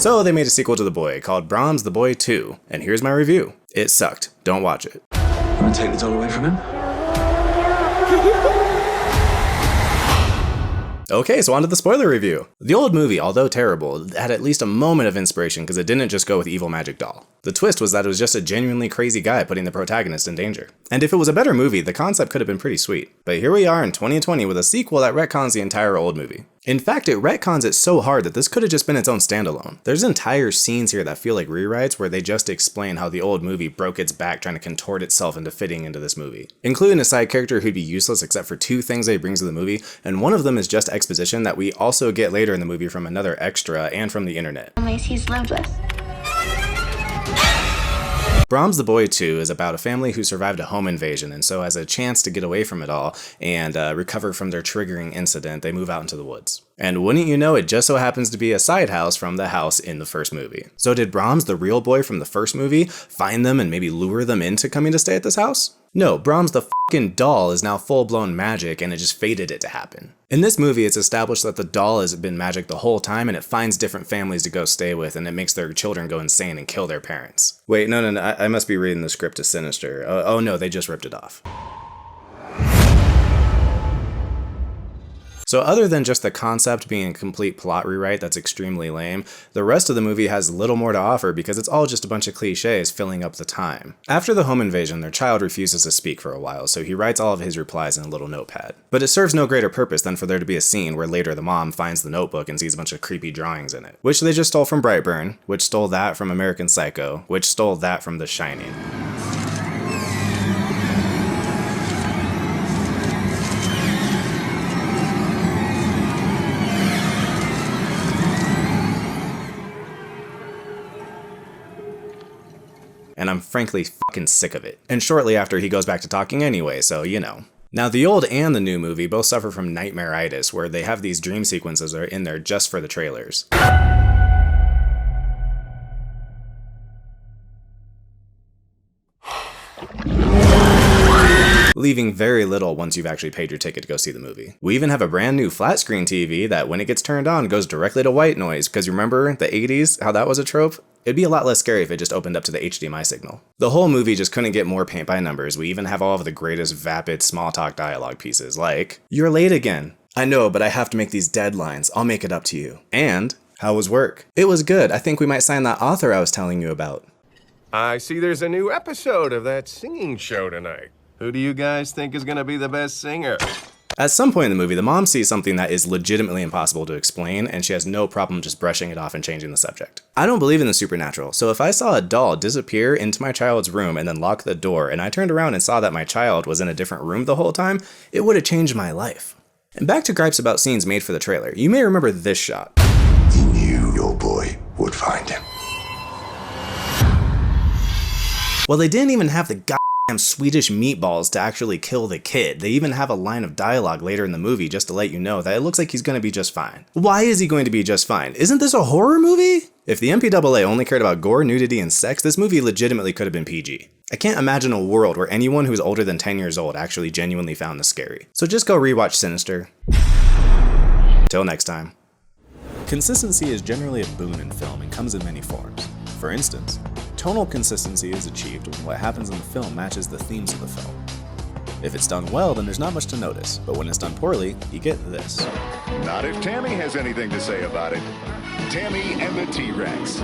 So they made a sequel to The Boy called Brahms The Boy 2, and here's my review. It sucked. Don't watch it. Want to take the doll away from him? Okay, so on to the spoiler review. The old movie, although terrible, had at least a moment of inspiration because it didn't just go with evil magic doll. The twist was that it was just a genuinely crazy guy putting the protagonist in danger. And if it was a better movie, the concept could have been pretty sweet. But here we are in 2020 with a sequel that retcons the entire old movie. In fact, it retcons it so hard that this could have just been its own standalone. There's entire scenes here that feel like rewrites where they just explain how the old movie broke its back trying to contort itself into fitting into this movie. Including a side character who'd be useless except for two things that he brings to the movie, and one of them is just exposition that we also get later in the movie from another extra and from the internet. He's lived with. Brahms The Boy 2 is about a family who survived a home invasion, and so as a chance to get away from it all and recover from their triggering incident, they move out into the woods. And wouldn't you know, it just so happens to be a side house from the house in the first movie. So did Brahms, the real boy from the first movie, find them and maybe lure them into coming to stay at this house? No, Brahms the fucking doll is now full-blown magic and it just fated it to happen. In this movie, it's established that the doll has been magic the whole time and it finds different families to go stay with and it makes their children go insane and kill their parents. Wait, no, I must be reading the script to Sinister. Oh no, they just ripped it off. So other than just the concept being a complete plot rewrite that's extremely lame, the rest of the movie has little more to offer because it's all just a bunch of cliches filling up the time. After the home invasion, their child refuses to speak for a while, so he writes all of his replies in a little notepad. But it serves no greater purpose than for there to be a scene where later the mom finds the notebook and sees a bunch of creepy drawings in it, which they just stole from Brightburn, which stole that from American Psycho, which stole that from The Shining. And I'm frankly fucking sick of it. And shortly after, he goes back to talking anyway, so you know. Now, the old and the new movie both suffer from nightmare-itis, where they have these dream sequences that are in there just for the trailers. Leaving very little once you've actually paid your ticket to go see the movie. We even have a brand new flat screen TV that when it gets turned on goes directly to white noise, because you remember the 80s, how that was a trope? It'd be a lot less scary if it just opened up to the HDMI signal. The whole movie just couldn't get more paint by numbers. We even have all of the greatest vapid small talk dialogue pieces like, "You're late again." "I know, but I have to make these deadlines. I'll make it up to you." And, "How was work?" "It was good. I think we might sign that author I was telling you about." I see there's a new episode of that singing show tonight. Who do you guys think is gonna be the best singer? At some point in the movie, the mom sees something that is legitimately impossible to explain, and she has no problem just brushing it off and changing the subject. I don't believe in the supernatural, so if I saw a doll disappear into my child's room and then lock the door, and I turned around and saw that my child was in a different room the whole time, it would have changed my life. And back to gripes about scenes made for the trailer, you may remember this shot. You knew your boy would find him. Well, they didn't even have the goddamn Swedish meatballs to actually kill the kid. They even have a line of dialogue later in the movie just to let you know that it looks like he's going to be just fine. Why is he going to be just fine? Isn't this a horror movie? If the MPAA only cared about gore, nudity, and sex, this movie legitimately could have been PG. I can't imagine a world where anyone who's older than 10 years old actually genuinely found this scary. So just go rewatch Sinister. Till next time. Consistency is generally a boon in film and comes in many forms. For instance, tonal consistency is achieved when what happens in the film matches the themes of the film. If it's done well, then there's not much to notice, but when it's done poorly, you get this. Not if Tammy has anything to say about it. Tammy and the T-Rex.